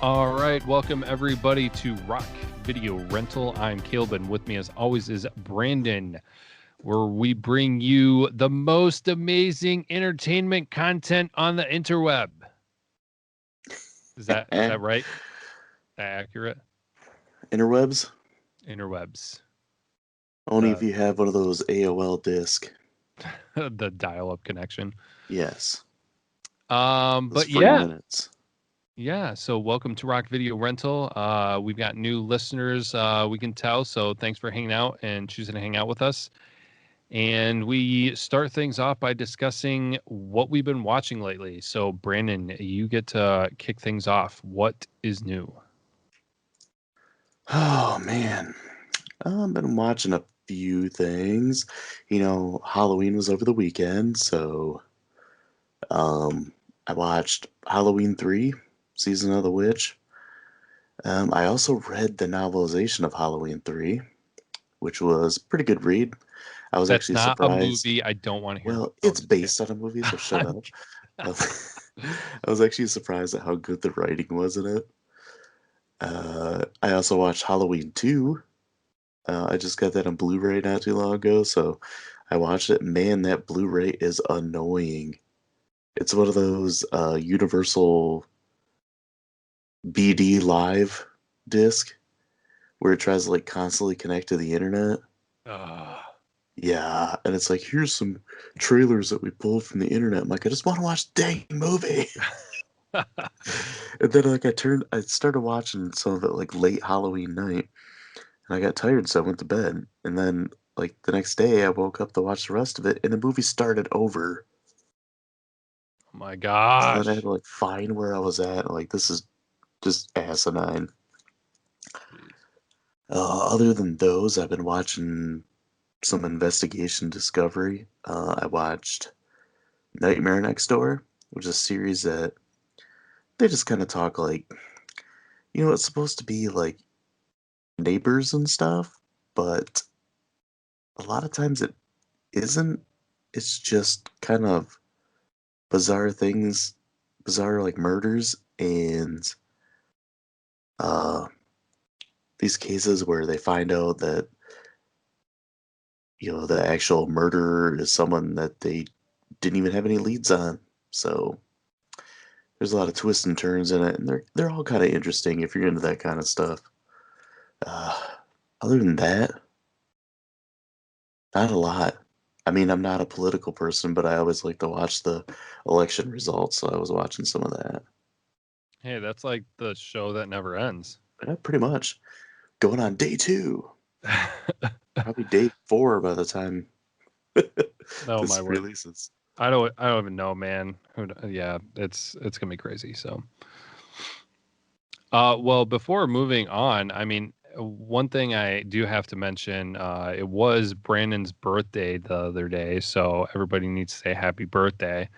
All right, welcome everybody to Rock Video Rental. I'm Caleb, and with me as always is Brandon, where we bring you the most amazing entertainment content on the interweb. Is that right? Accurate? Interwebs? Interwebs. Only if you have one of those AOL disc. The dial-up connection. Yes. Those Those but free yeah. minutes. Yeah, so welcome to Rock Video Rental. We've got new listeners, we can tell, so thanks for hanging out and choosing to hang out with us. And we start things off by discussing what we've been watching lately. So, Brandon, you get to kick things off. What is new? Oh, man. I've been watching a few things. Halloween was over the weekend, so I watched Halloween 3, Season of the Witch. I also read the novelization of Halloween 3, which was a pretty good read. I was That's actually not a surprised. movie. I don't want to hear Well, about it's it. based on a movie, so shut up. I was actually surprised at how good the writing was in it. I also watched Halloween 2. I just got that on Blu-ray not too long ago, so I watched it. Man, that Blu-ray is annoying. It's one of those Universal BD Live disc where it tries to like constantly connect to the internet. Uh, Yeah, and it's like, here's some trailers that we pulled from the internet. I'm like, I just want to watch the dang movie. And then like I started watching some of it like late Halloween night, and I got tired, so I went to bed. And then like the next day, I woke up to watch the rest of it, and the movie started over. oh my So then I had gosh. to like find where I was at. Like this is just asinine. Jeez. Other than those, I've been watching some Investigation Discovery. I watched Nightmare Next Door, which is a series that they just kind of talk like, it's supposed to be like neighbors and stuff, but a lot of times it isn't. It's just kind of bizarre things, bizarre like murders and uh these cases where they find out that the actual murderer is someone that they didn't even have any leads on. So there's a lot of twists and turns in it, and they're all kind of interesting if you're into that kind of stuff. Uh, Other than that, not a lot. I mean, I'm not a political person, but I always like to watch the election results, so I was watching some of that. Hey, that's like the show that never ends. Yeah, pretty much. Going on day 2. Probably day 4 by the time Oh my this word. releases. I don't even know, man. Yeah, it's gonna be crazy. So well, before moving on, I mean, one thing I do have to mention, it was Brandon's birthday the other day, so everybody needs to say happy birthday.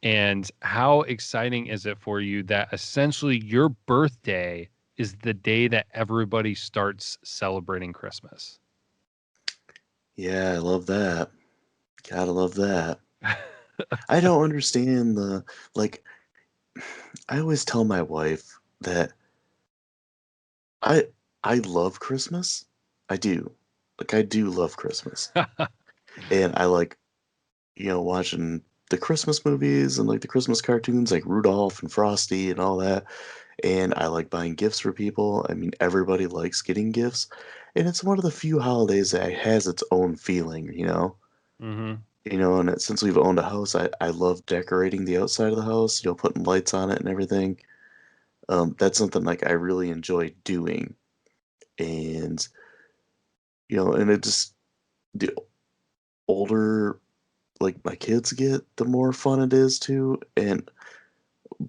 And how exciting is it for you that essentially your birthday is the day that everybody starts celebrating Christmas? Yeah, I love that. Gotta love that. I don't understand like, I always tell my wife that I I love Christmas. I do. Like, I do love Christmas. And I like, watching the Christmas movies and like the Christmas cartoons like Rudolph and Frosty and all that. And I like buying gifts for people. I mean, everybody likes getting gifts. And it's one of the few holidays that has its own feeling. hmm And since we've owned a house, I love decorating the outside of the house, putting lights on it and everything. That's something like I really enjoy doing. And, and it just, the older like my kids get, the more fun it is too.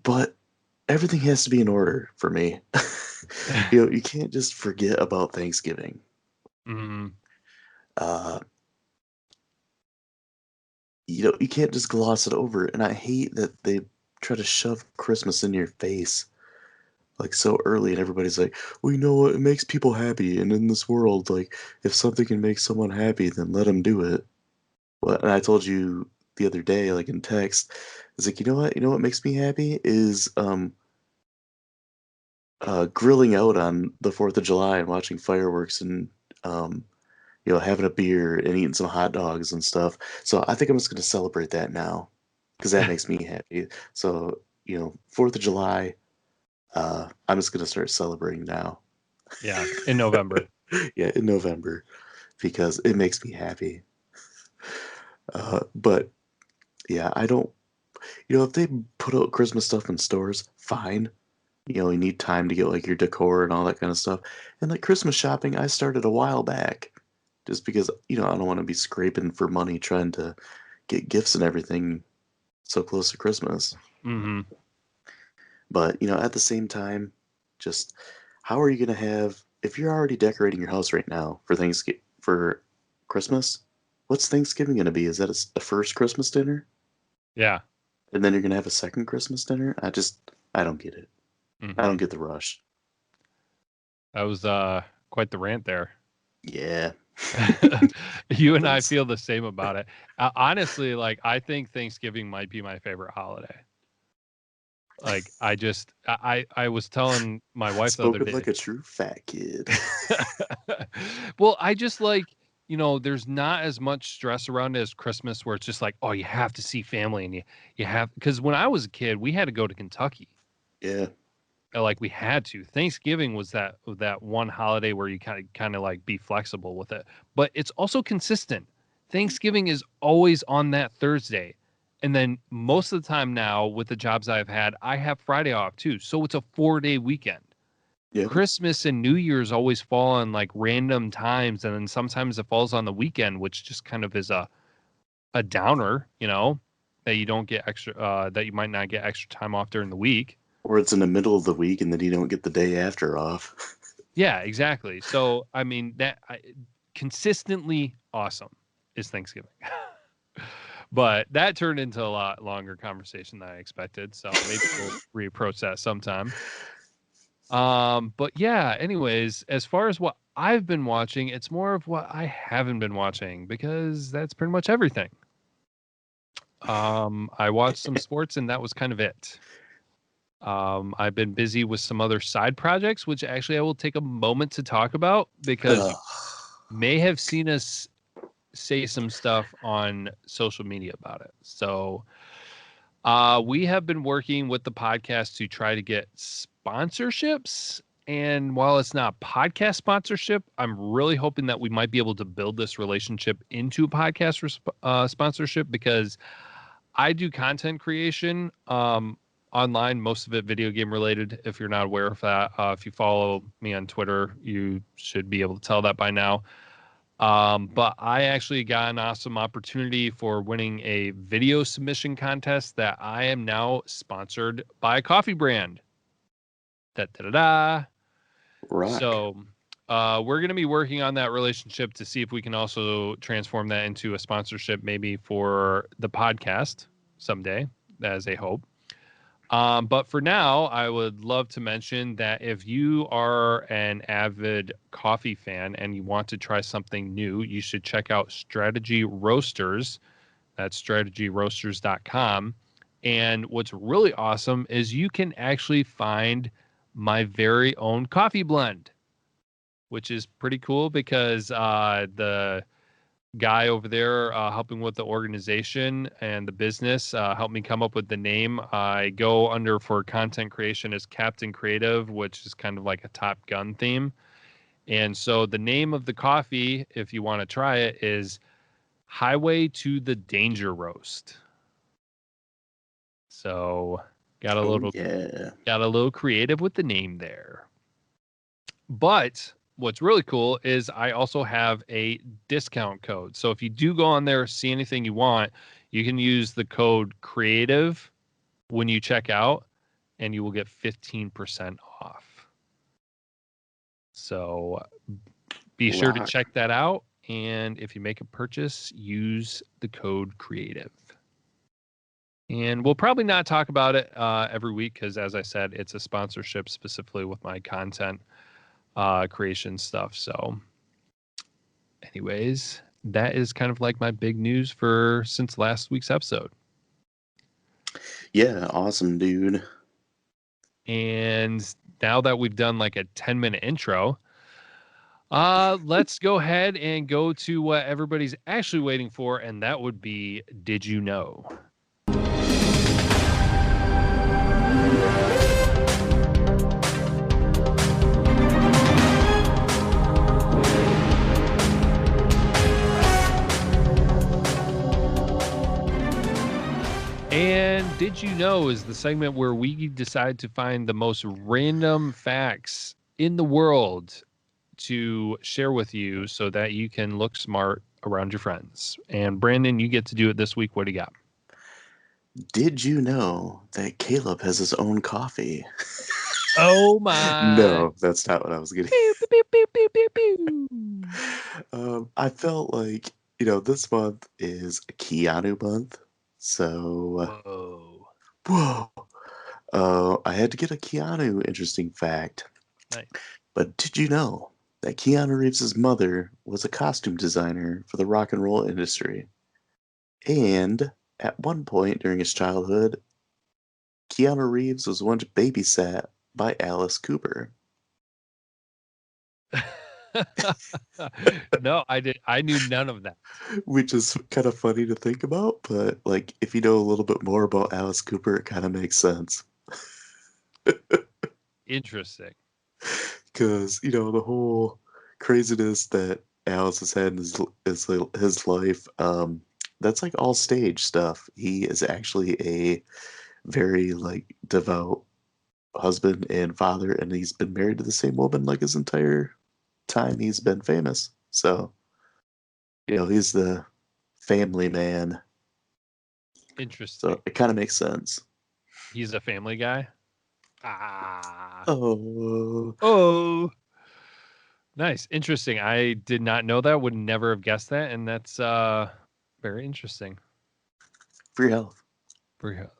But everything has to be in order for me. You can't just forget about Thanksgiving. hmm Uh, you can't just gloss it over. And I hate that they try to shove Christmas in your face like so early, and everybody's like, well, you know what? It makes people happy. And in this world, like, if something can make someone happy, then let them do it. Well, and I told you the other day, like in text, it's like, you know what? You know what makes me happy is grilling out on the 4th of July and watching fireworks and um, having a beer and eating some hot dogs and stuff. So I think I'm just going to celebrate that now because that makes me happy. So, 4th of July, I'm just going to start celebrating now. Yeah, in November. Yeah, in November because it makes me happy. But yeah, I don't, if they put out Christmas stuff in stores, fine. You need time to get like your decor and all that kind of stuff. And like Christmas shopping, I started a while back just because, I don't want to be scraping for money trying to get gifts and everything so close to Christmas. Hmm. But, at the same time, just how are you going to have, if you're already decorating your house right now for Thanksgiving, for Christmas, what's Thanksgiving going to be? Is that a first Christmas dinner? Yeah. And then you're going to have a second Christmas dinner? I don't get it. I don't Hmm. get the rush. That was quite the rant there. Yeah. You and I Thanks. feel the same about it. Honestly, like I think Thanksgiving might be my favorite holiday. Like I was telling my wife the other Spoken day. like a true fat kid. Well, I just like, there's not as much stress around it as Christmas where it's just like, oh, you have to see family and you have because when I was a kid, we had to go to Kentucky. Yeah. Like we had to. Thanksgiving was that one holiday where you kind of like be flexible with it. But it's also consistent. Thanksgiving is always on that Thursday. And then most of the time now with the jobs I've had, I have Friday off too. So it's a 4-day weekend. Yep. Christmas and New Year's always fall on like random times and then sometimes it falls on the weekend, which just kind of is a downer, that you don't get extra that you might not get extra time off during the week. Or it's in the middle of the week and then you don't get the day after off. Yeah, exactly. So, I mean, consistently awesome is Thanksgiving. But that turned into a lot longer conversation than I expected. So maybe we'll reapproach that sometime. But yeah, anyways, as far as what I've been watching, it's more of what I haven't been watching because that's pretty much everything. I watched some sports and that was kind of it. I've been busy with some other side projects, which actually I will take a moment to talk about because you Ugh. may have seen us say some stuff on social media about it. So, we have been working with the podcast to try to get sponsorships. And while it's not podcast sponsorship, I'm really hoping that we might be able to build this relationship into a podcast sponsorship because I do content creation online, most of it video game related. If you're not aware of that, if you follow me on Twitter, you should be able to tell that by now. But I actually got an awesome opportunity for winning a video submission contest that I am now sponsored by a coffee brand. Da da da da. Rock. So we're going to be working on that relationship to see if we can also transform that into a sponsorship, maybe for the podcast someday. That is a hope. But for now, I would love to mention that if you are an avid coffee fan and you want to try something new, you should check out Strategy Roasters. That's strategyroasters.com. And what's really awesome is you can actually find my very own coffee blend, which is pretty cool because the guy over there helping with the organization and the business helped me come up with the name. I go under for content creation as Captain Creative, which is kind of like a Top Gun theme. And so the name of the coffee, if you want to try it, is Highway to the Danger Roast. So got a Oh little yeah. got a little creative with the name there. But what's really cool is I also have a discount code. So if you do go on there, see anything you want, you can use the code creative when you check out and you will get 15% off. So be sure to Rock. check that out. And if you make a purchase, use the code creative. And we'll probably not talk about it every week because, as I said, it's a sponsorship specifically with my content creation stuff. So anyways, that is kind of like my big news for since last week's episode. Yeah, awesome, dude. And now that we've done like a 10-minute intro, let's go ahead and go to what everybody's actually waiting for, and that would be Did You Know? And Did You Know is the segment where we decide to find the most random facts in the world to share with you so that you can look smart around your friends. And Brandon, you get to do it this week. What do you got? Did you know that Caleb has his own coffee? Oh my. No, that's not what I was getting. Pew, pew, pew, pew, pew, pew, pew. I felt like, this month is Keanu month. So, Whoa. whoa. I had to get a Keanu interesting fact. Nice. But did you know that Keanu Reeves' mother was a costume designer for the rock and roll industry? And at one point during his childhood, Keanu Reeves was once babysat by Alice Cooper. No, I did. I knew none of that. Which is kind of funny to think about, but like if you know a little bit more about Alice Cooper, it kind of makes sense. Interesting. Because the whole craziness that Alice has had in his life, that's like all stage stuff. He is actually a very like devout husband and father, and he's been married to the same woman like his entire time he's been famous. So he's the family man. Interesting. So it kind of makes sense. He's a family guy. Ah. Oh, Oh. Nice. Interesting. I did not know that. Would never have guessed that. And that's very interesting. free health. Very good.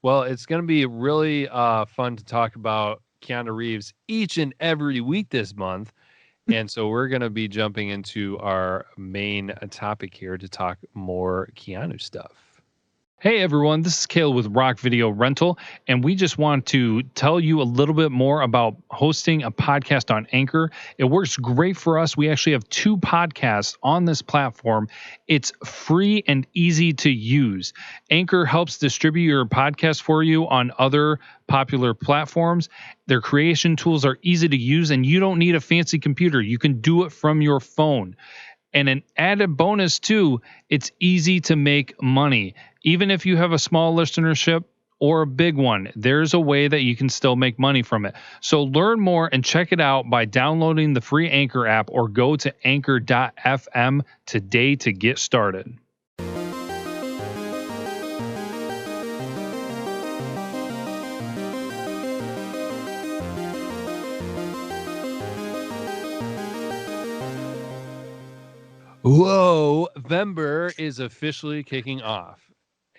Well, it's going to be really fun to talk about Keanu Reeves each and every week this month. And so we're going to be jumping into our main topic here to talk more Keanu stuff. Hey everyone, this is Kale with Rock Video Rental, and we just want to tell you a little bit more about hosting a podcast on Anchor. It works great for us. We actually have 2 podcasts on this platform. It's free and easy to use. Anchor helps distribute your podcast for you on other popular platforms. Their creation tools are easy to use, and you don't need a fancy computer. You can do it from your phone. And an added bonus too, it's easy to make money. Even if you have a small listenership or a big one, there's a way that you can still make money from it. So learn more and check it out by downloading the free Anchor app or go to anchor.fm today to get started. WHOAvember is officially kicking off.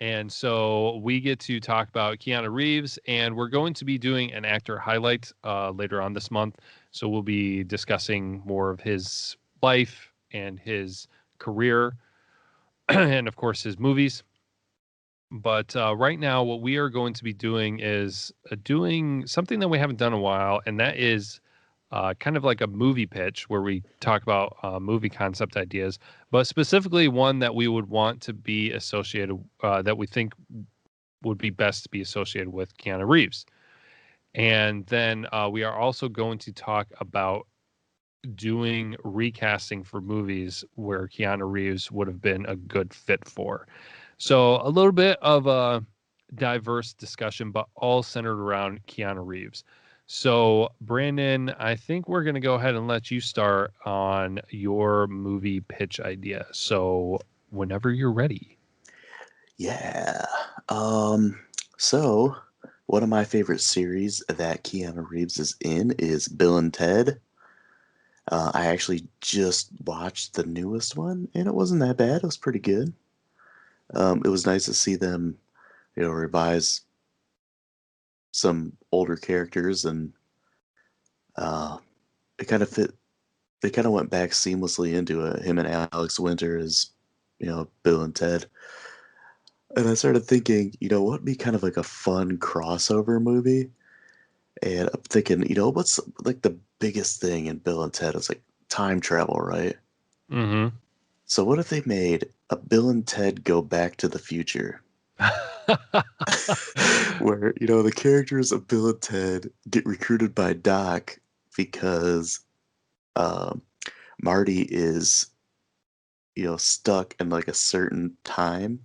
And so we get to talk about Keanu Reeves, and we're going to be doing an actor highlight later on this month. So we'll be discussing more of his life and his career, and of course his movies. But right now, what we are going to be doing is doing something that we haven't done in a while, and that is kind of like a movie pitch where we talk about movie concept ideas, but specifically one that we would want to be associated, that we think would be best to be associated with Keanu Reeves. And then we are also going to talk about doing recasting for movies where Keanu Reeves would have been a good fit for. So a little bit of a diverse discussion, but all centered around Keanu Reeves. So Brandon, I think we're going to go ahead and let you start on your movie pitch idea. So whenever you're ready. Yeah. So one of my favorite series that Keanu Reeves is in is Bill and Ted. I actually just watched the newest one, and it wasn't that bad. It was pretty good. It was nice to see them, revise some older characters, and uh, it kind of fit. They kind of went back seamlessly into it. Him and Alex Winter as, Bill and Ted. And I started thinking, what would be kind of like a fun crossover movie? And I'm thinking, what's like the biggest thing in Bill and Ted? It's like time travel, right? Mm-hmm. So what if they made a Bill and Ted go back to the future? Where, the characters of Bill and Ted get recruited by Doc because um, Marty is, stuck in like a certain time.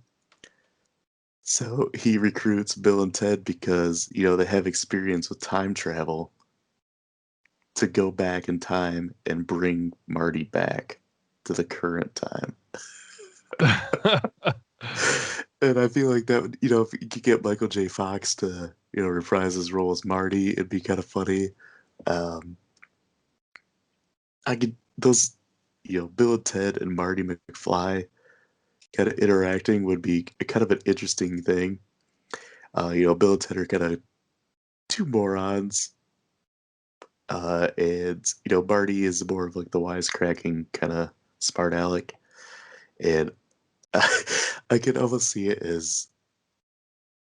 So he recruits Bill and Ted because, they have experience with time travel to go back in time and bring Marty back to the current time. And I feel like that would, if you could get Michael J. Fox to, reprise his role as Marty, it'd be kind of funny. Um, I could, those, Bill and Ted and Marty McFly kind of interacting would be a kind of an interesting thing. Bill and Ted are kind of two morons, and Marty is more of like the wisecracking kind of smart aleck, and I can almost see it as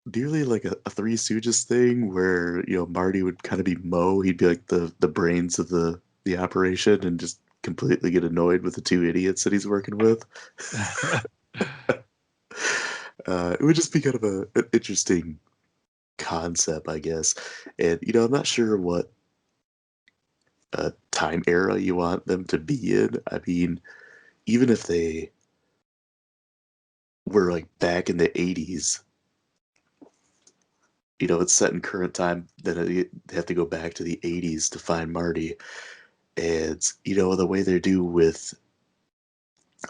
nearly like a Three Stooges thing where Marty would kind of be Mo. He'd be like the brains of the operation and just completely get annoyed with the two idiots that he's working with. It would just be kind of an interesting concept, I guess. And I'm not sure what time era you want them to be in. I mean, even if they were like back in the 80s, it's set in current time, then they have to go back to the 80s to find Marty. And, the way they do with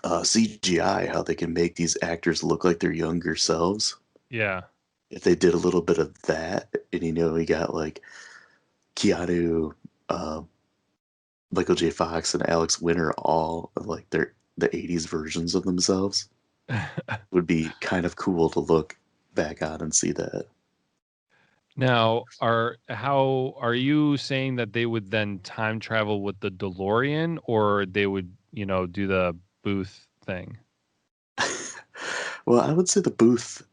CGI, how they can make these actors look like their younger selves. Yeah. If they did a little bit of that, and, we got like Keanu, uh, Michael J. Fox, and Alex Winter all like the 80s versions of themselves, would be kind of cool to look back on and see that. Now, are you saying that they would then time travel with the DeLorean, or they would, do the booth thing? Well, I would say the booth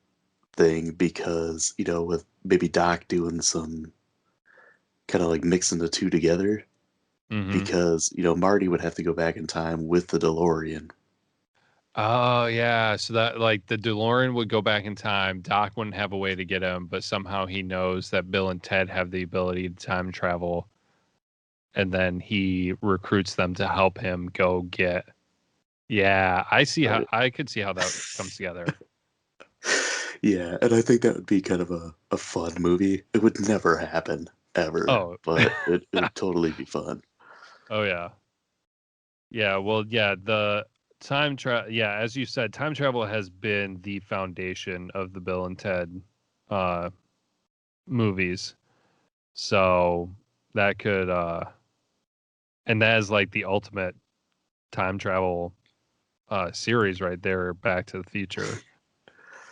thing because, with maybe Doc doing some kind of like mixing the two together, Mm-hmm. because, Marty would have to go back in time with the DeLorean. Oh yeah, so that like the DeLorean would go back in time. Doc wouldn't have a way to get him, but somehow he knows that Bill and Ted have the ability to time travel, and then he recruits them to help him go get. Yeah, Right. I could see how that comes together. Yeah, and I think that would be kind of a fun movie. It would never happen, ever, Oh, but it would totally be fun. oh yeah. Yeah, well, yeah, the time travel, yeah, as you said, time travel has been the foundation of the Bill and Ted uh movies. So that could and that is like the ultimate time travel series right there, Back to the Future.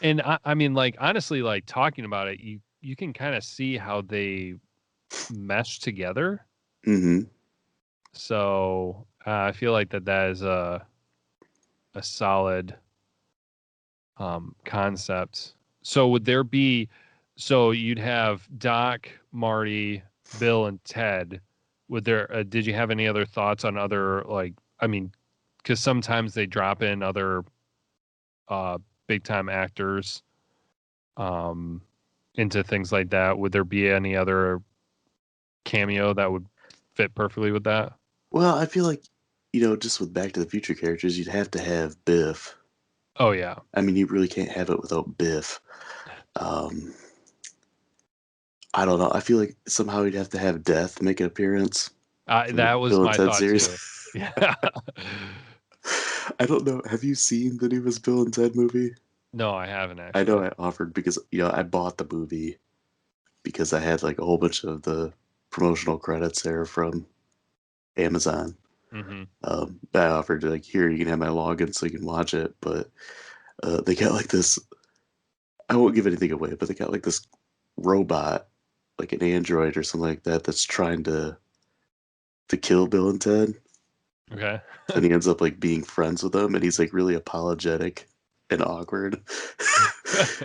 And I mean, like honestly, like talking about it, you can kind of see how they mesh together. Hmm. So I feel like that is a solid concept. So would there be, so you'd have Doc, Marty, Bill, and Ted. Would there? Did you have any other thoughts on other like? I mean, because sometimes they drop in other uh, big time actors um, into things like that. Would there be any other cameo that would fit perfectly with that? Well, I feel like, just with Back to the Future characters, you'd have to have Biff. Oh yeah, I mean, you really can't have it without Biff. Um, I don't know. I feel like somehow you'd have to have Death make an appearance from the that was Bill and my Ted thought series. too. Yeah. I don't know. Have you seen the newest Bill and Ted movie? No, I haven't I know actually. I offered because, I bought the movie because I had like a whole bunch of the promotional credits there from Amazon. Hmm. I offered to like, here, you can have my login so you can watch it. But they got like this, I won't give anything away, but they got like this robot, like an android or something like that, that's trying to kill Bill and Ted. Okay. And he ends up like being friends with them, and he's like really apologetic. and awkward.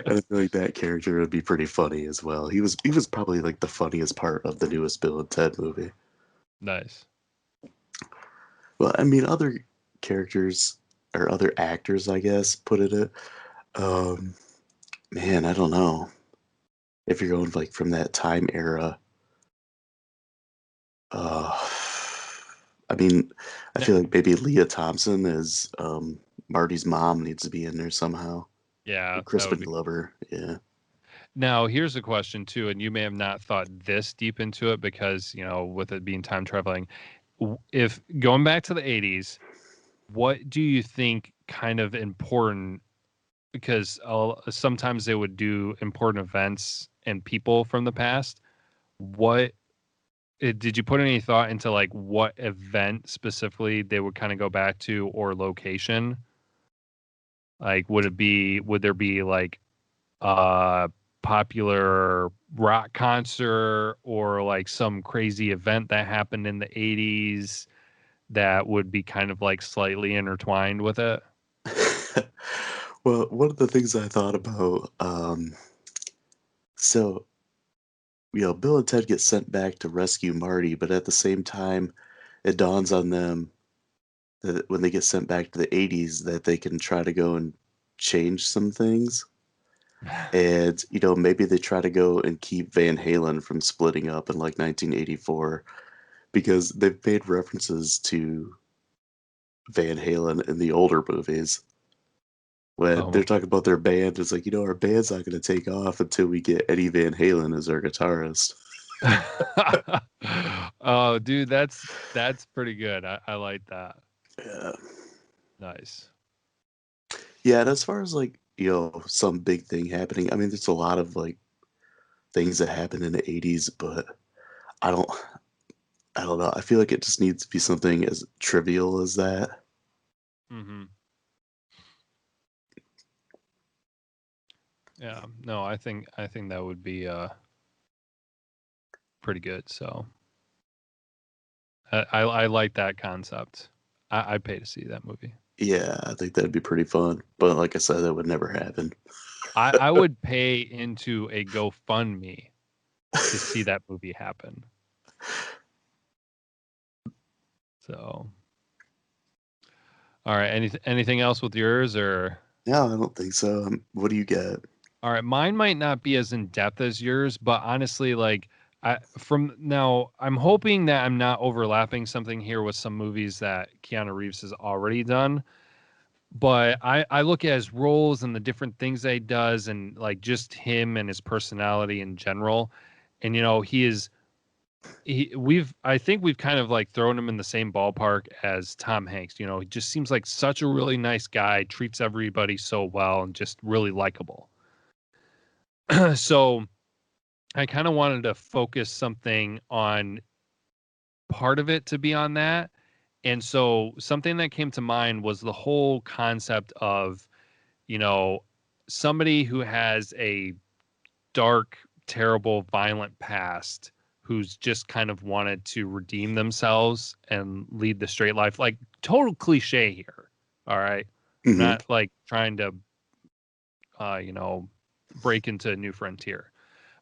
And I feel like that character would be pretty funny as well. He was probably like the funniest part of the newest Bill and Ted movie. Nice. Well, I mean, other characters or other actors, I guess, put it. Um, Man, I don't know if you're going like from that time era. Uh, I mean, I N- feel like maybe Leah Thompson as Marty's mom needs to be in there somehow. Or Yeah, that would Crispin be. Glover, yeah. Now, here's a question too, and you may have not thought this deep into it because, with it being time traveling, if going back to the 80s, what do you think kind of important because sometimes they would do important events and people from the past. What did you put any thought into like what event specifically they would kind of go back to or location? Like would there be like a popular rock concert or like some crazy event that happened in the 80s that would be kind of like slightly intertwined with it? Well, one of the things I thought about, so, Bill and Ted get sent back to rescue Marty, but at the same time, it dawns on them that when they get sent back to the 80s, that they can try to go and change some things. And, maybe they try to go and keep Van Halen from splitting up in like 1984 because they've made references to Van Halen in the older movies. When they're Oh. talking about their band, it's like, our band's not going to take off until we get Eddie Van Halen as our guitarist. Oh, dude, that's pretty good. I like that. Yeah. Nice. Yeah, and as far as like, some big thing happening, I mean, there's a lot of like things that happened in the 80s, but I don't I don't know. I feel like it just needs to be something as trivial as that. Hmm. Yeah. No, I think that would be pretty good. So I like that concept. I'd pay to see that movie. Yeah, I think that'd be pretty fun. But like I said, that would never happen. I would pay into a GoFundMe to see that movie happen. So all right. Anything else with yours or No, I don't think so. What do you get? all right, mine might not be as in depth as yours, but honestly, like from now, I'm hoping that I'm not overlapping something here with some movies that Keanu Reeves has already done. But I look at his roles and the different things that he does, and like just him and his personality in general. And he is I think we've kind of like thrown him in the same ballpark as Tom Hanks. He just seems like such a really nice guy, treats everybody so well, and just really likable. So I kind of wanted to focus something on part of it to be on that. And so something that came to mind was the whole concept of, you know, somebody who has a dark, terrible, violent past who's just kind of wanted to redeem themselves and lead the straight life. Like total cliche here. All right. I'm Hmm. not like trying to, uh, you know, break into a new frontier,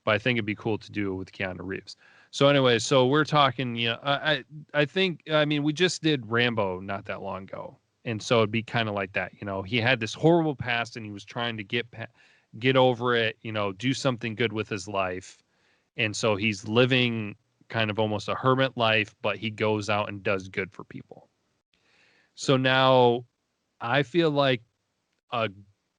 but I think it'd be cool to do it with Keanu Reeves. So anyway, so we're talking. I think I mean we just did Rambo not that long ago, and so it'd be kind of like that. He had this horrible past, and he was trying to get over it. Do something good with his life, and so he's living kind of almost a hermit life, but he goes out and does good for people. So now I feel like a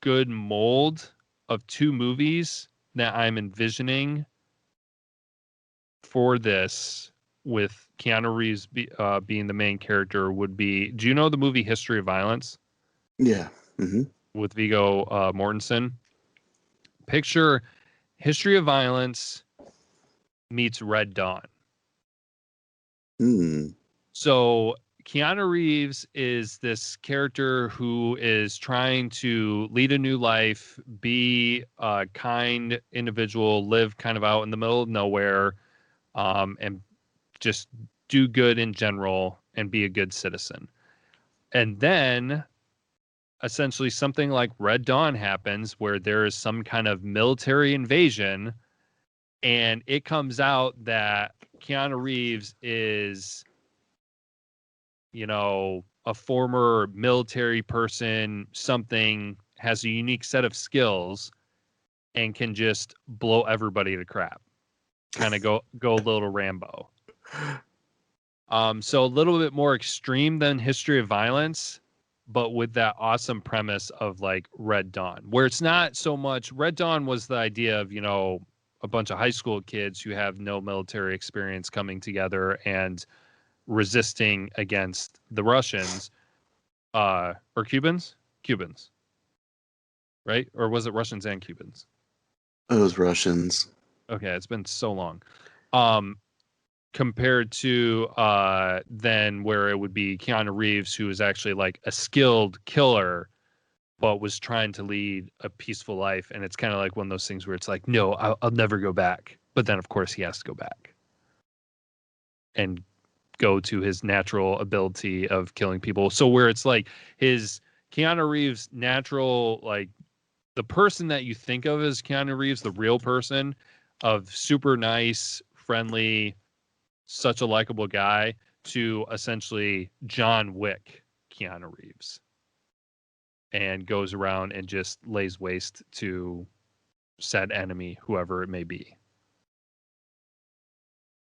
good mold of two movies that I'm envisioning for this with Keanu Reeves being the main character would be. Do you know the movie History of Violence Yeah. Hmm. with Viggo Mortensen? Picture History of Violence meets Red Dawn. Hmm. So Keanu Reeves is this character who is trying to lead a new life, be a kind individual, live kind of out in the middle of nowhere, and just do good in general and be a good citizen. And then essentially something like Red Dawn happens where there is some kind of military invasion, and it comes out that Keanu Reeves is, a former military person, something, has a unique set of skills and can just blow everybody to crap. Kind of go a little Rambo. So a little bit more extreme than History of Violence, but with that awesome premise of like Red Dawn, where it's not so much. Red Dawn was the idea of, a bunch of high school kids who have no military experience coming together and resisting against the Russians, or Cubans, right? Or was it Russians and Cubans? Those Russians. Okay, it's been so long. Um, Compared to then where it would be Keanu Reeves, who is actually like a skilled killer, but was trying to lead a peaceful life. And it's kind of like one of those things where it's like, no, I'll never go back. But then, of course, he has to go back and go to his natural ability of killing people. So where it's like his Keanu Reeves natural, like the person that you think of as Keanu Reeves, the real person of super nice, friendly, such a likable guy, to essentially John Wick Keanu Reeves, and goes around and just lays waste to said enemy, whoever it may be.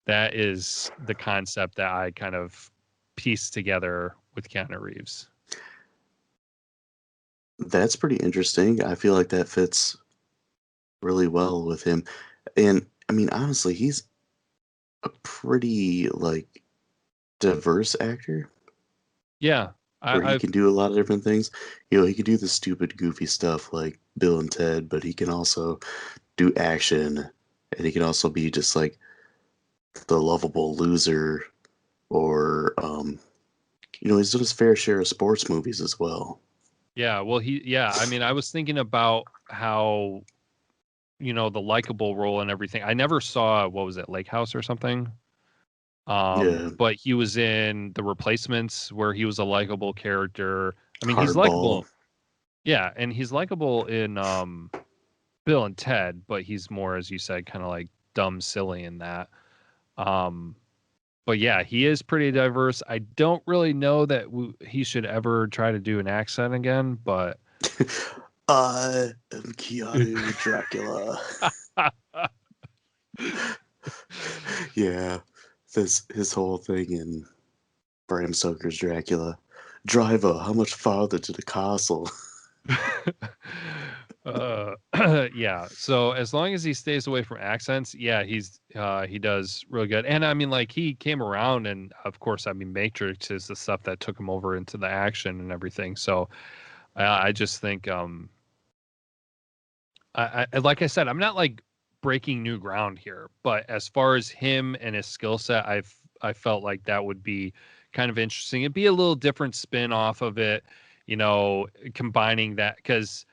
That is the concept that I kind of pieced together with Keanu Reeves. That's pretty interesting. I feel like that fits really well with him. And I mean, honestly, he's a pretty like diverse actor Yeah, where he I've can do a lot of different things. You know, he can do the stupid, goofy stuff like Bill and Ted, but he can also do action, and he can also be just like the lovable loser, or he's done his fair share of sports movies as well. yeah. Well, I mean, I was thinking about how, the likable role and everything. I never saw, what was it, Lake House or something. Yeah, But he was in The Replacements, where he was a likable character. I mean, he's Hardball. likable. Yeah, and he's likable in Bill and Ted, but he's more, as you said, kind of like dumb, silly in that. Um, but yeah, he is pretty diverse. I don't really know that he should ever try to do an accent again, but I am Keanu Dracula. Yeah, this his whole thing in Bram Stoker's Dracula. Driver, how much farther to the castle? uh, yeah. So as long as he stays away from accents, yeah, he does really good. And I mean, like he came around, and of course, I mean, Matrix is the stuff that took him over into the action and everything. So I just think, like I said, I'm not like breaking new ground here, but as far as him and his skill set, I felt like that would be kind of interesting. It'd be a little different spin off of it, combining that, because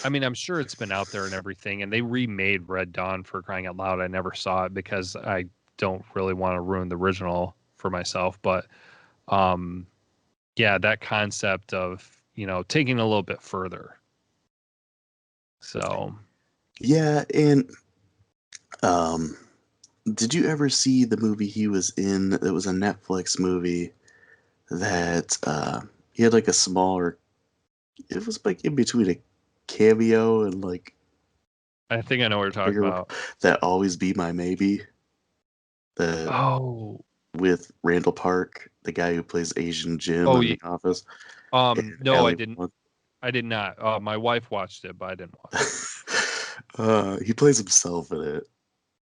I mean, I'm sure it's been out there and everything, and they remade Red Dawn, for crying out loud. I never saw it because I don't really want to ruin the original for myself. But um, yeah, that concept of, taking a little bit further. So Yeah, and um, did you ever see the movie he was in? It was a Netflix movie that he had like a smaller. It was like in between a cameo and like I think I know what you're a talking bigger. about. That always be my maybe. The Oh, with Randall Park, the guy who plays Asian Jim oh, in The Office, and no, I Ali didn't. Wong. I did not. My wife watched it, but I didn't watch it. He plays himself in it,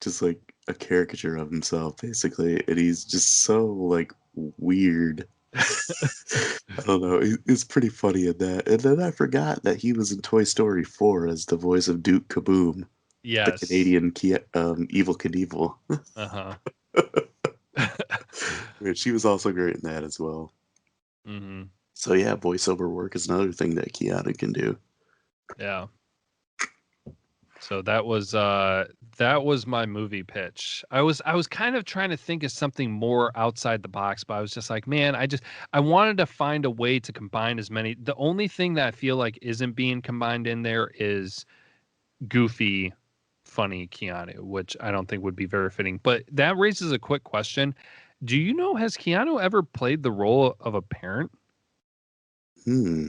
just like a caricature of himself, basically, and he's just so like weird. I don't know. It's pretty funny in that. And then I forgot that he was in Toy Story 4 as the voice of Duke Kaboom, the Yes. Canadian Evil Knievel. Uh-huh. Which she was also great in that as well. hmm So yeah, voiceover work is another thing that Keanu can do. Yeah. So that was my movie pitch. I was kind of trying to think of something more outside the box, but I was just like, man, I wanted to find a way to combine as many. The only thing that I feel like isn't being combined in there is goofy, funny Keanu, which I don't think would be very fitting. But that raises a quick question. Do you know, has Keanu ever played the role of a parent? Hmm.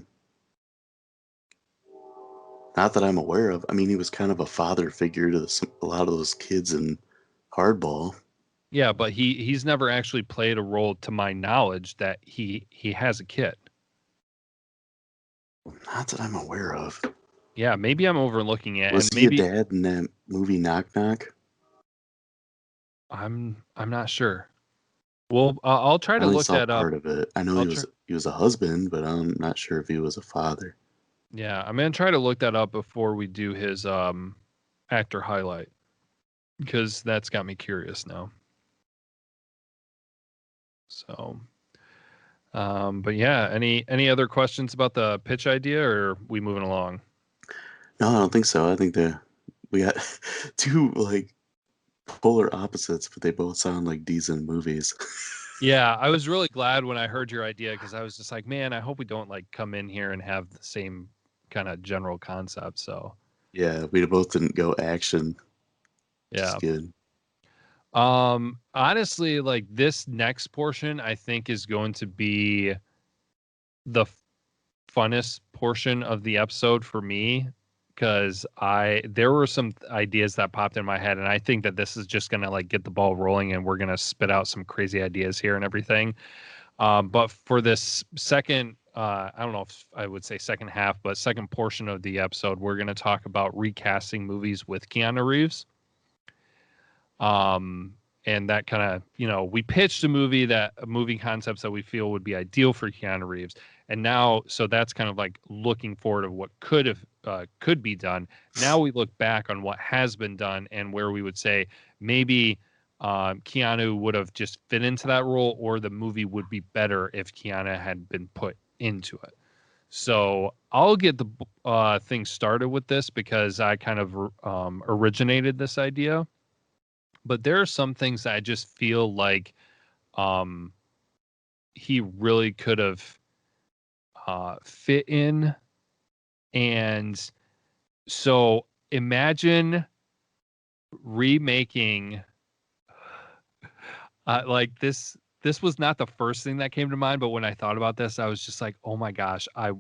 Not that I'm aware of. I mean, he was kind of a father figure to a lot of those kids in Hardball. Yeah, but he's never actually played a role to my knowledge that he has a kid. Not that I'm aware of. Yeah, maybe I'm overlooking it, Was and he a maybe dad in that movie Knock Knock? I'm not sure. Well, I'll try I to only look saw that up. part of it. I know I'll try. he was a husband, but I'm not sure if he was a father. Yeah, I'm gonna try to look that up before we do his actor highlight because that's got me curious now. So, but yeah, any other questions about the pitch idea, or are we moving along? No, I don't think so. I think that we got two like polar opposites, but they both sound like decent movies. Yeah, I was really glad when I heard your idea because I was just like, man, I hope we don't like come in here and have the same kind of general concept. So, Yeah, we both didn't go action, which is yeah. good. Honestly, like this next portion, I think is going to be the funnest portion of the episode for me because I there were some ideas that popped in my head, and I think that this is just gonna like get the ball rolling, and we're gonna spit out some crazy ideas here and everything. But for this second, I don't know if I would say second half, but second portion of the episode, we're gonna talk about recasting movies with Keanu Reeves. Um, and that kind of, we pitched a movie concepts that we feel would be ideal for Keanu Reeves. And now, so that's kind of like looking forward of what could be done. Now we look back on what has been done and where we would say maybe Keanu would have just fit into that role, or the movie would be better if Keanu had been put into it. So I'll get the thing started with this because I kind of originated this idea, but there are some things that I just feel like um he really could have fit in. And so imagine remaking like this was not the first thing that came to mind, but when I thought about this, I was just like, oh my gosh, I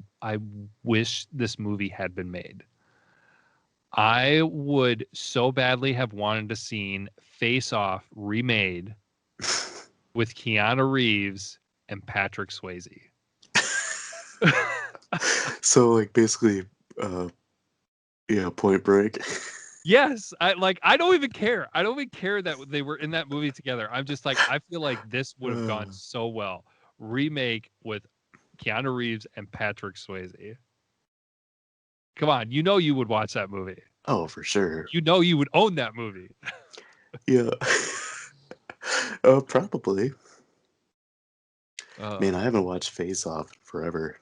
wish this movie had been made. I would so badly have wanted to seen Face Off remade with Keanu Reeves and Patrick Swayze. So like basically, uh, yeah, Point Break. Yes, I don't even care. I don't even care that they were in that movie together. I'm just like, I feel like this would have Uh, gone so well. Remake with Keanu Reeves and Patrick Swayze. Come on, you would watch that movie. oh, for sure. You would own that movie. Yeah. Probably. Man, Uh, I haven't watched Face Off in forever.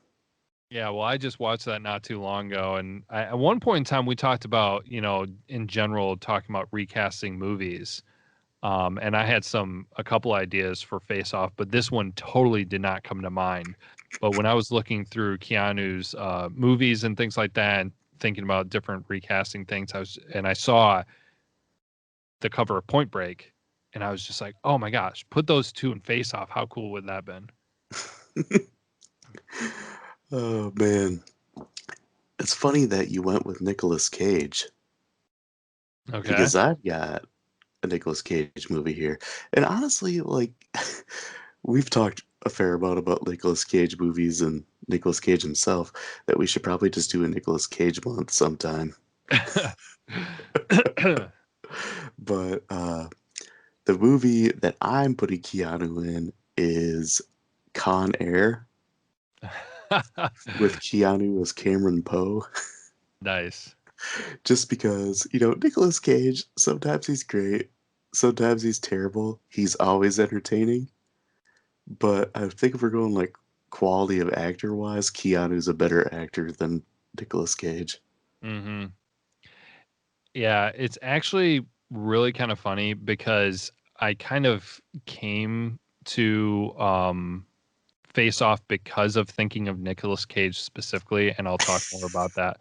yeah, well, I just watched that not too long ago, and at one point in time, we talked about, in general, talking about recasting movies. And I had a couple ideas for Face Off, but this one totally did not come to mind. But when I was looking through Keanu's movies and things like that, and thinking about different recasting things, I saw the cover of Point Break, and I was just like, oh my gosh, put those two in Face Off. How cool would that have been? Oh man, it's funny that you went with Nicolas Cage Okay. because I've got a Nicolas Cage movie here, and honestly, like we've talked a fair amount about Nicolas Cage movies and Nicolas Cage himself. That we should probably just do a Nicolas Cage month sometime. But the movie that I'm putting Keanu in is Con Air with Keanu as Cameron Poe. Nice. Just because, Nicolas Cage, sometimes he's great, sometimes he's terrible. He's always entertaining. But I think if we're going like quality of actor wise, Keanu's a better actor than Nicolas Cage. Hmm. Yeah, it's actually really kind of funny because I kind of came to Face Off because of thinking of Nicolas Cage specifically, and I'll talk more about that.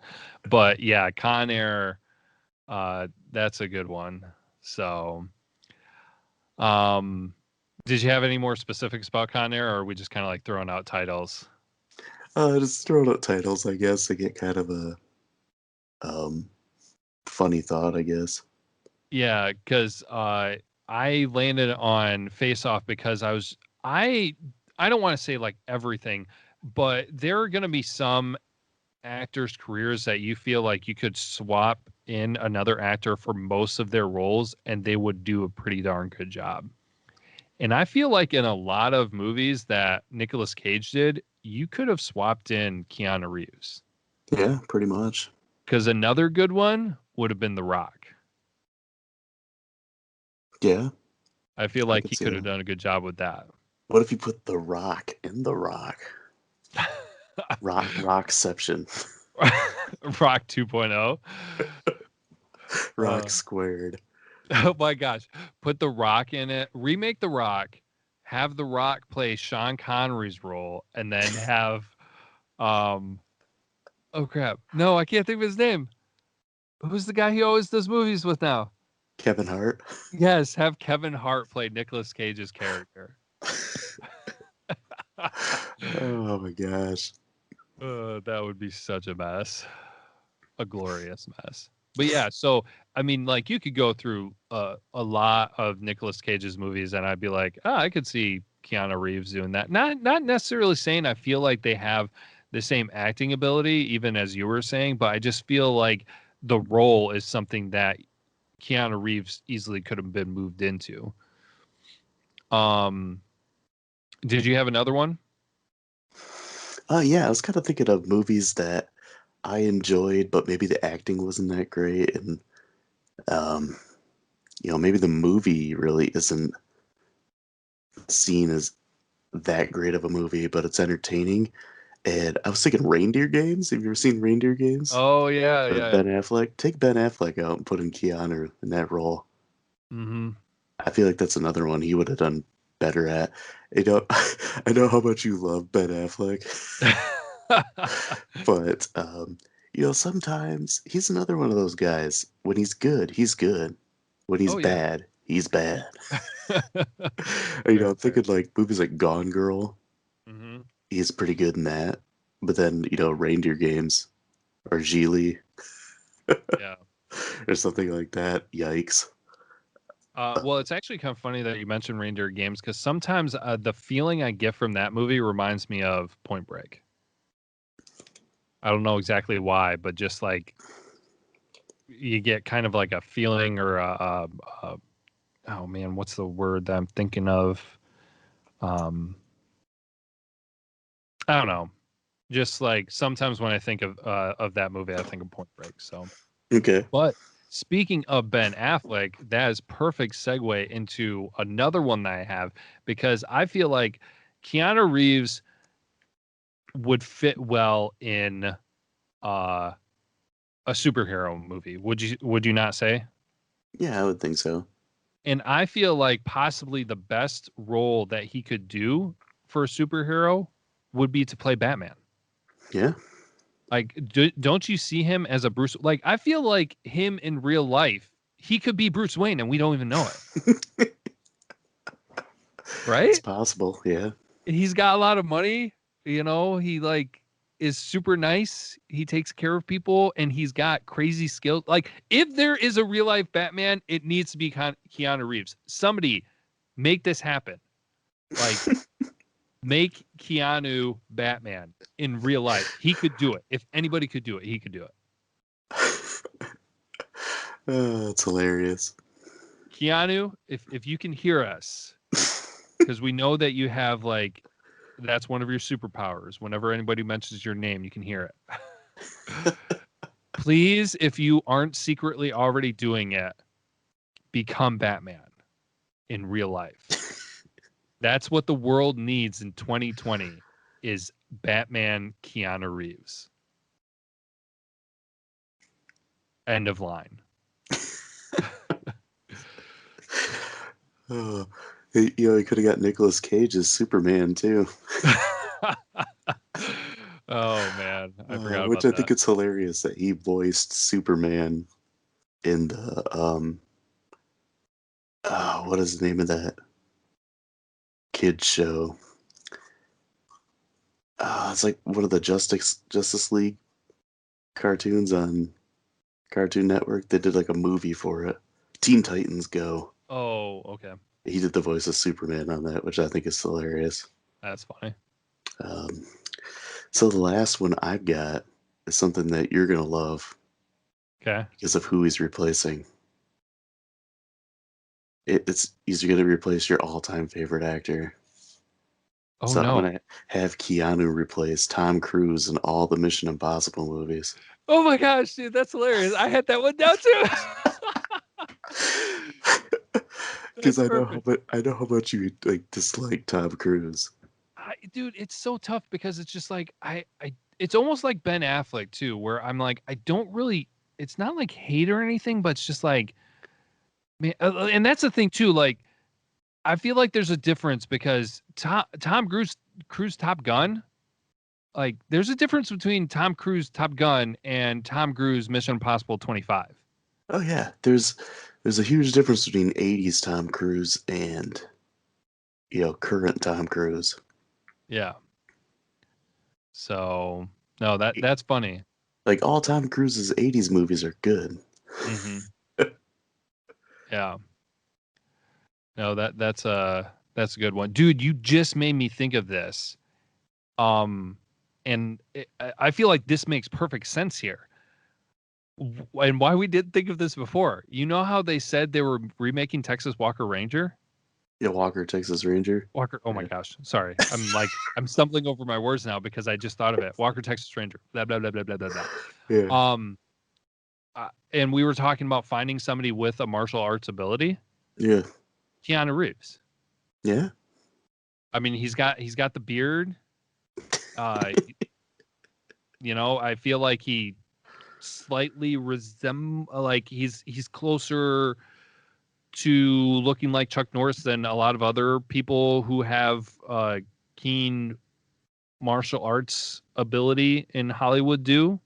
But yeah, Con Air, that's a good one. So, um, did you have any more specifics about Con Air, or are we just kind of like throwing out titles? Just throwing out titles, I guess, to get kind of a um funny thought, I guess. Yeah, because I landed on Face Off because I I don't want to say like everything, but there are going to be some actors' careers that you feel like you could swap in another actor for most of their roles and they would do a pretty darn good job. And I feel like in a lot of movies that Nicolas Cage did, you could have swapped in Keanu Reeves. Yeah, pretty much. Because another good one would have been The Rock. Yeah, I feel I like could he see could have that. done a good job with that. What if you put The Rock in The Rock? Rockception. Rock 2.0. Rock squared. Oh my gosh. Put The Rock in it. Remake The Rock. Have The Rock play Sean Connery's role and then have um oh crap. No, I can't think of his name. Who's the guy he always does movies with now? Kevin Hart. Yes, have Kevin Hart play Nicolas Cage's character. Oh my gosh. That would be such a mess. A glorious mess. But yeah, so I mean, like you could go through a lot of Nicolas Cage's movies, and I'd be like, oh, I could see Keanu Reeves doing that. Not necessarily saying I feel like they have the same acting ability, even as you were saying, but I just feel like the role is something that Keanu Reeves easily could have been moved into. Um, did you have another one? Yeah, I was kind of thinking of movies that I enjoyed, but maybe the acting wasn't that great, and um, maybe the movie really isn't seen as that great of a movie, but it's entertaining. And I was thinking Reindeer Games. Have you ever seen Reindeer Games? Oh yeah, With yeah. Ben Affleck. Take Ben Affleck out and put in Keanu in that role. Mm-hmm. I feel like that's another one he would have done better at. I know how much you love Ben Affleck, but sometimes he's another one of those guys. When he's good, he's good. When he's Oh yeah. bad, he's bad. Fair, I'm fair. thinking like movies like Gone Girl. Mm-hmm. He's pretty good in that. But then Reindeer Games or Geely Yeah. or something like that. Yikes. Well, it's actually kind of funny that you mentioned Reindeer Games because sometimes the feeling I get from that movie reminds me of Point Break. I don't know exactly why, but just like you get kind of like a feeling or oh man, what's the word that I'm thinking of? Um, I don't know. Just like sometimes when I think of that movie, I think of Point Break. So, Okay. but speaking of Ben Affleck, that is perfect segue into another one that I have because I feel like Keanu Reeves would fit well in uh, a superhero movie. Would you not say? Yeah, I would think so. And I feel like possibly the best role that he could do for a superhero would be to play Batman. Yeah. Like, don't you see him as a Bruce? Like, I feel like him in real life, he could be Bruce Wayne, and we don't even know it, It's right? possible. Yeah. He's got a lot of money. He like is super nice. He takes care of people, and he's got crazy skills. Like, if there is a real life Batman, it needs to be Keanu Reeves. Somebody make this happen. Like, make Keanu Batman in real life. He could do it. If anybody could do it, he could do it. Oh, it's hilarious. Keanu, if you can hear us, because we know that you have like that's one of your superpowers. Whenever anybody mentions your name, you can hear it. Please, if you aren't secretly already doing it, become Batman in real life. That's what the world needs in 2020 is Batman Keanu Reeves. End of line. Oh, he could have got Nicolas Cage as Superman too, Oh man, I forgot which about I that. think it's hilarious that he voiced Superman in the what is the name of that kids show? It's like one of the Justice League cartoons on Cartoon Network. They did like a movie for it. Teen Titans Go. Oh, okay. He did the voice of Superman on that, which I think is hilarious. That's funny. Um, so the last one I've got is something that you're gonna love Okay. because of who he's replacing. It's he's gonna replace your all-time favorite actor. Oh So I'm no. gonna have Keanu replace Tom Cruise in all the Mission Impossible movies. Oh my gosh, dude, that's hilarious. I had that one down too. Because That's perfect. I know how much you like dislike Tom Cruise. Dude, it's so tough because it's just like it's almost like Ben Affleck too, where I'm like, I don't really. It's not like hate or anything, but it's just like, man, and that's the thing too. Like, I feel like there's a difference because Tom Cruise Top Gun. Like, there's a difference between Tom Cruise Top Gun and Tom Cruise Mission Impossible 25. Oh yeah, there's a huge difference between '80s Tom Cruise and current Tom Cruise. Yeah. So no, that's funny. Like all Tom Cruise's '80s movies are good. Hmm. Yeah. No, that's a good one, dude. You just made me think of this. Um, and I feel like this makes perfect sense here. And why we didn't think of this before. You know how they said they were remaking Texas Walker Ranger? Yeah, Walker, Texas Ranger. Walker. Oh my Yeah. gosh. Sorry. I'm stumbling over my words now because I just thought of it. Walker, Texas Ranger. Blah blah blah blah blah blah Yeah. blah. And we were talking about finding somebody with a martial arts ability. Yeah. Keanu Reeves. Yeah. I mean, he's got the beard. Uh, I feel like he slightly like he's closer to looking like Chuck Norris than a lot of other people who have keen martial arts ability in Hollywood do.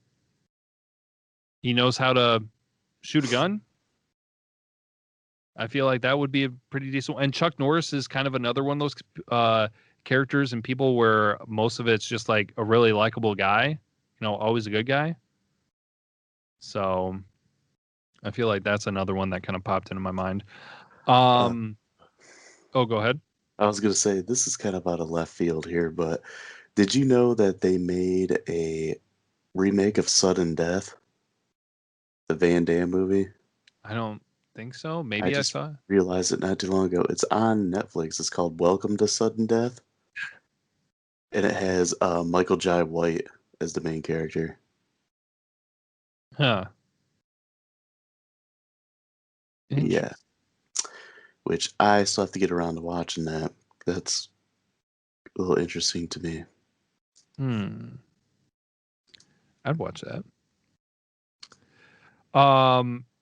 He knows how to shoot a gun. I feel like that would be a pretty decent one. And Chuck Norris is kind of another one of those characters and people where most of it's just like a really likable guy, always a good guy. So I feel like that's another one that kind of popped into my mind. Uh, Um, oh, go ahead. I was gonna say this is kind of out of left field here, but did you know that they made a remake of Sudden Death, the Van Damme movie? I don't think so. I Maybe I just saw it. realized it not too long ago. It's on Netflix. It's called Welcome to Sudden Death, and it has Michael Jai White as the main character. Huh. Yeah, Interesting. which I still have to get around to watching that. That's a little interesting to me. Hmm. I'd watch that.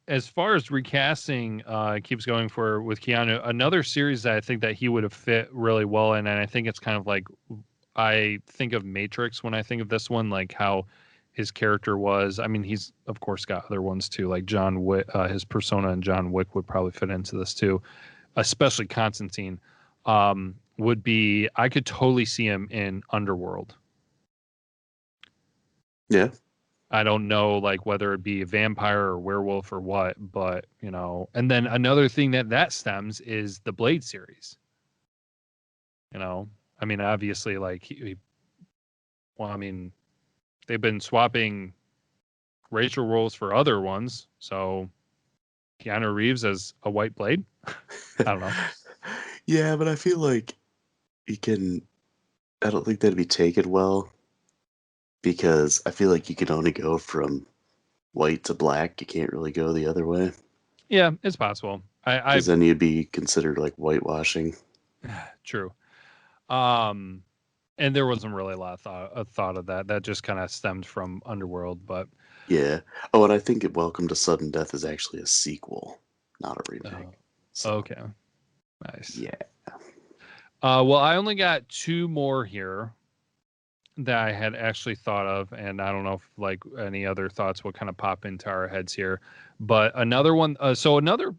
As far as recasting keeps going for with Keanu, another series that I think that he would have fit really well in, and I think it's kind of like I think of Matrix when I think of this one, like how his character was. I mean, he's of course got other ones too, like John Wick. His persona in John Wick would probably fit into this too, especially Constantine. Would be I could totally see him in Underworld. Yeah, I don't know like whether it be a vampire or werewolf or what, but and then another thing that stems is the Blade series. You know, I mean, obviously, like well, I mean, they've been swapping racial roles for other ones, so Keanu Reeves as a white Blade. I don't know. yeah, but I feel like you can. I don't think that'd be taken well because I feel like you can only go from white to black. You can't really go the other way Yeah, it's possible. I because then you'd be considered like whitewashing. true. Um, And there wasn't really a lot of thought of that. That just kind of stemmed from Underworld, but Yeah. Oh, and I think Welcome to Sudden Death is actually a sequel, not a uh, remake. So, okay, nice. yeah. Well, I only got two more here that I had actually thought of, and I don't know if like any other thoughts will kind of pop into our heads here. But another one, so another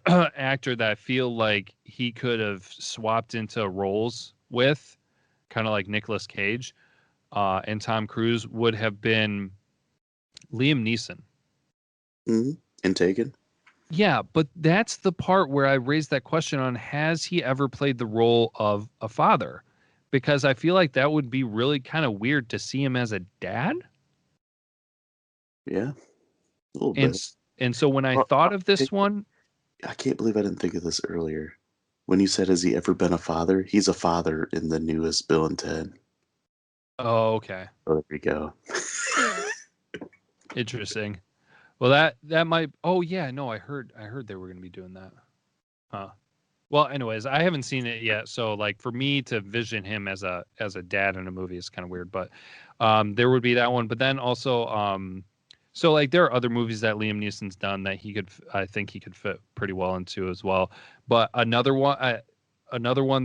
actor that I feel like he could have swapped into roles with, kind of like Nicolas Cage and Tom Cruise, would have been Liam Neeson. hmm And Taken? Yeah, but that's the part where I raised that question on, has he ever played the role of a father? Because I feel like that would be really kind of weird to see him as a dad. Yeah, a little And bit. and so when I Oh, thought of this take- one, I can't believe I didn't think of this earlier. When you said, has he ever been a father? He's a father in the newest Bill and Ted. oh, okay, Oh, there we go. interesting. Well, that might. Oh yeah, no, I heard they were going to be doing that. Huh. Well, anyways, I haven't seen it yet, so like for me to vision him as a dad in a movie is kind of weird. But there would be that one. But then also, so like there are other movies that Liam Neeson's done that I think he could fit pretty well into as well. But another one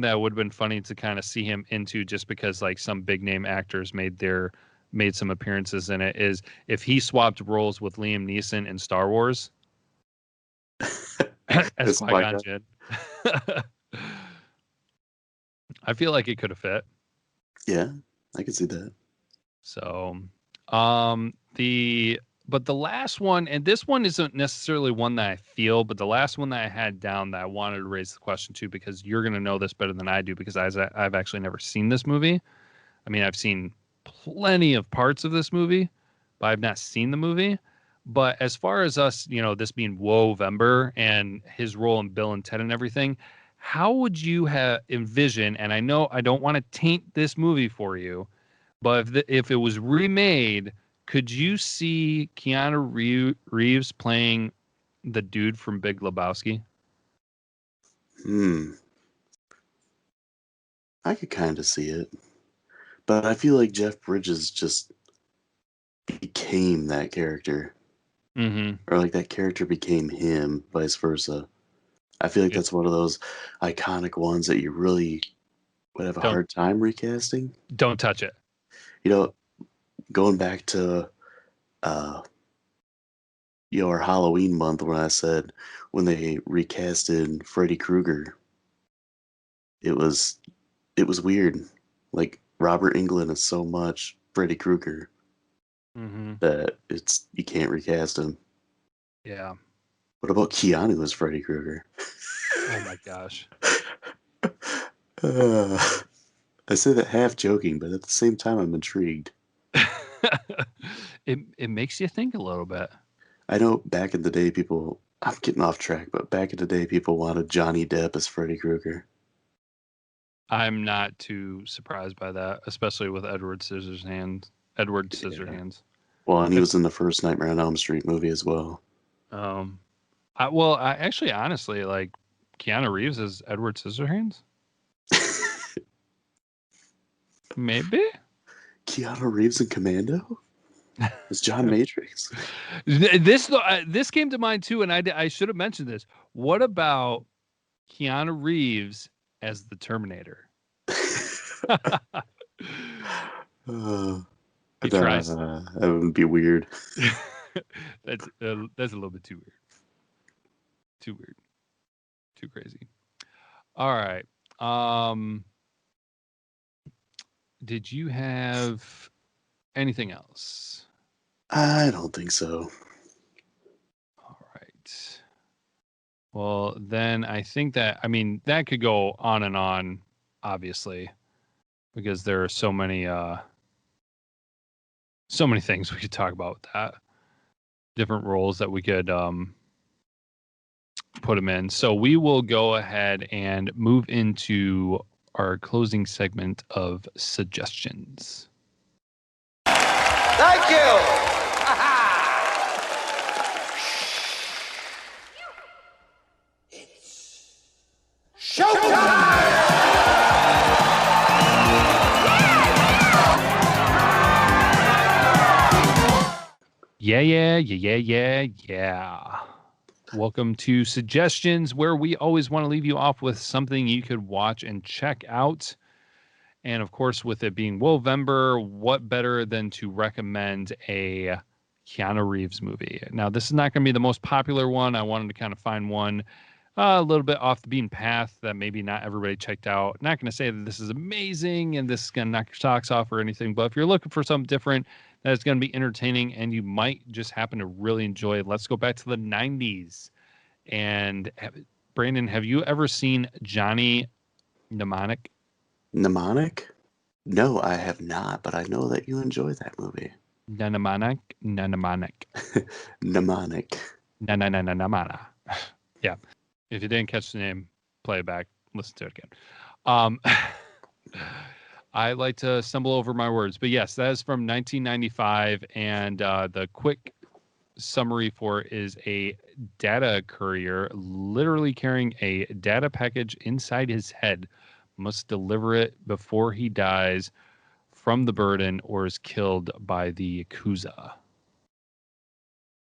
that would have been funny to kind of see him into, just because like some big name actors made some appearances in it, is if he swapped roles with Liam Neeson in Star Wars as It's my Qui-Gon God. Jinn. I feel like it could have fit. Yeah, I can see that. So, the but the last one, and this one isn't necessarily one that I feel, but the last one that I had down that I wanted to raise the question to, because you're going to know this better than I do, because I've actually never seen this movie. I mean, I've seen plenty of parts of this movie, but I've not seen the movie. But as far as us, this being WHOAvember and his role in Bill and Ted and everything, how would you have envision? And I know I don't want to taint this movie for you, but if it was remade, could you see Keanu Reeves playing the dude from Big Lebowski? Hmm. I could kind of see it. But I feel like Jeff Bridges just became that character. Mm-hmm. Or like that character became him, vice versa. I feel like It, that's one of those iconic ones that you really would have a don't hard time recasting. don't touch it. You know, going back to uh our Halloween month when I said when they recasted Freddy Krueger, it was it was weird. Like Robert Englund is so much Freddy Krueger Mm-hmm. that it's you can't recast him. Yeah. What about Keanu as Freddy Krueger? Oh my gosh. Uh, I say that half joking, but at the same time, I'm intrigued. It makes you think a little bit. I know back in the day, people. I'm getting off track, but back in the day, people wanted Johnny Depp as Freddy Krueger. I'm not too surprised by that, especially with Edward Yeah. Scissorhands. Well, and he If was in the first Nightmare on Elm Street movie as well. um, I actually honestly like Keanu Reeves as Edward Scissorhands. Maybe. Keanu Reeves in Commando? Is John Matrix? This came to mind too, and I should have mentioned this. What about Keanu Reeves as the Terminator? uh, He tries. that would be weird. That's a little bit too weird. Too weird. Too crazy. All right. Um, did you have anything else? I don't think so. All right. Well, then I think that, I mean, that could go on and on, obviously, because there are so many things we could talk about with that. Different roles that we could put them in. So we will go ahead and move into our closing segment of suggestions. Thank you. Showtime! Yeah. Welcome to Suggestions, where we always want to leave you off with something you could watch and check out. And of course, with it being WHOAvember, what better than to recommend a Keanu Reeves movie? Now, this is not going to be the most popular one. I wanted to kind of find one a little bit off the beaten path that maybe not everybody checked out. Not going to say that this is amazing and this is going to knock your socks off or anything, but if you're looking for something different that is going to be entertaining and you might just happen to really enjoy it, let's go back to the 90s. And Brandon, have you ever seen Johnny Mnemonic? Mnemonic? No, I have not, but I know that you enjoy that movie. Mnemonic. Mnemonic. Mnemonic. Yeah. If you didn't catch the name, play it back, listen to it again. I like to stumble over my words, but yes, that is from 1995, and the quick summary for it is a data courier literally carrying a data package inside his head must deliver it before he dies from the burden or is killed by the Yakuza.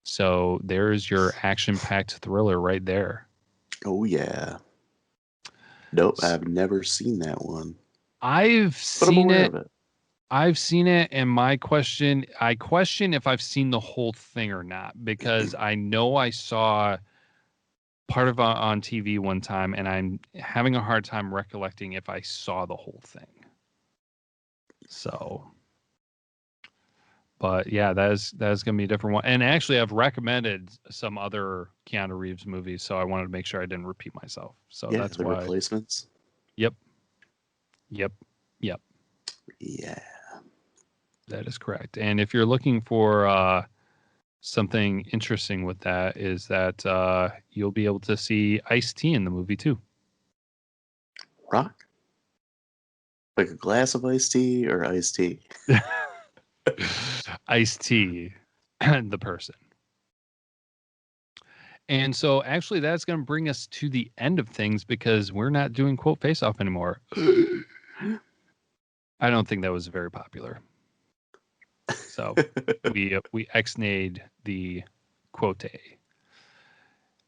So there's your action-packed thriller right there. Oh, yeah. Nope, I've never seen that one. I've But I'm seen aware it. of it. I've seen it, and I question if I've seen the whole thing or not, because I know I saw part of it on TV one time, and I'm having a hard time recollecting if I saw the whole thing. So, but yeah, that is going to be a different one. And actually, I've recommended some other Keanu Reeves movies, so I wanted to make sure I didn't repeat myself. So Yeah, that's the why. Replacements. Yep. Yeah. That is correct. And if you're looking for something interesting with that, is that you'll be able to see Ice-T in the movie too. Rock? Like a glass of iced tea or iced tea? Ice-T, the person. And so actually that's going to bring us to the end of things because we're not doing quote face off anymore. I don't think that was very popular. So we ex-nayed the quote.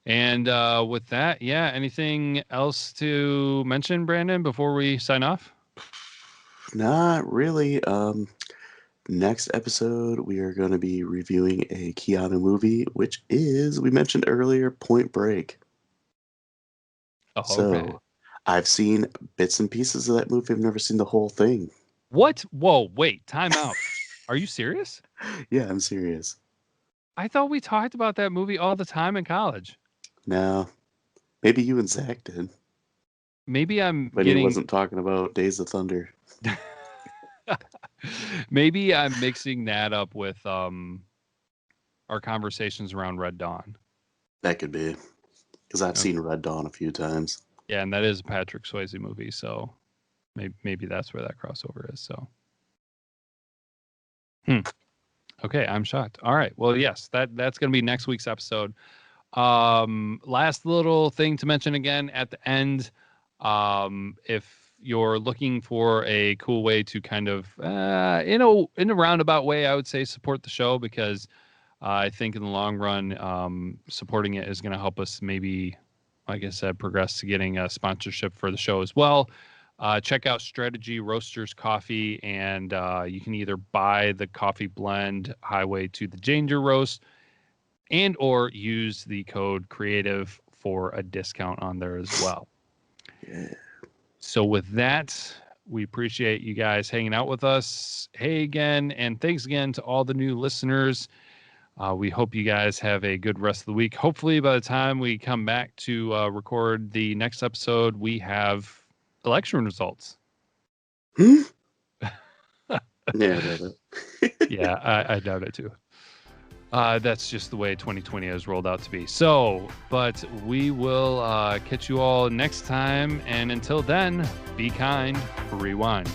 And with that, yeah, anything else to mention, Brandon, before we sign off? Not really. Next episode, we are going to be reviewing a Keanu movie, which is, we mentioned earlier, Point Break. Oh, So, okay. I've seen bits and pieces of that movie. I've never seen the whole thing. What? Whoa, wait, time out. Are you serious? Yeah, I'm serious. I thought we talked about that movie all the time in college. No, maybe you and Zach did. Maybe I'm But he wasn't talking about Days of Thunder. Maybe I'm mixing that up with our conversations around Red Dawn. That could be. Because I've seen Red Dawn a few times. Yeah, and that is a Patrick Swayze movie, so maybe that's where that crossover is. So, okay, I'm shocked. All right, well, yes, that's going to be next week's episode. Last little thing to mention again at the end, if you're looking for a cool way to kind of, in a roundabout way, I would say support the show because I think in the long run, supporting it is going to help us maybe, like I said, progress to getting a sponsorship for the show as well. Check out Strategy Roasters Coffee, and you can either buy the coffee blend Highway to the Danger Roast and or use the code CREATIVE for a discount on there as well. Yeah. So with that, we appreciate you guys hanging out with us. Hey again, and thanks again to all the new listeners. We hope you guys have a good rest of the week. Hopefully by the time we come back to record the next episode, we have election results. Yeah, I doubt it. Yeah, I doubt it too. That's just the way 2020 has rolled out to be. So, but we will catch you all next time. And until then, be kind, rewind.